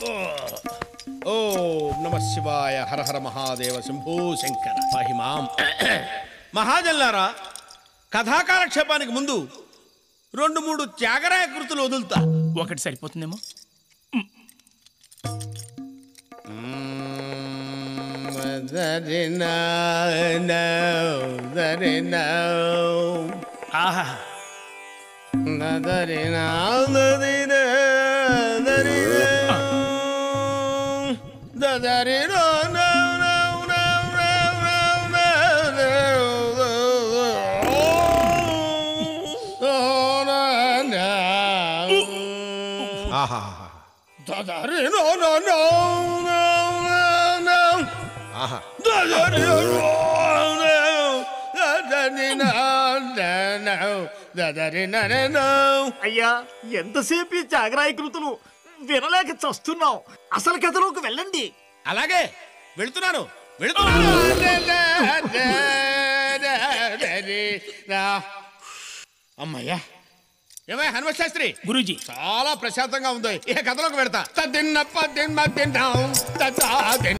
ఓం నమ శివాయ. హర హర మహాదేవ శంభో శంకర మహిమాం. మహాజన్లారా, కథాకాలక్షేపానికి ముందు 2-3 త్యాగరాయ కృతులు వదులుతా. ఒకటి సరిపోతుందేమో. ఆహా. అయ్యా, ఎంతసేపు ఈ జాగరాయి కృతులు వినలేక చస్తున్నాం. అసలు కథలోకి వెళ్ళండి. అలాగే వెళుతున్నాను. అమ్మయ్యా. ఏమయ్య హనుమ శాస్త్రి, గురూజీ చాలా ప్రశాంతంగా ఉంది. ఏ కథలోకి పెడతా.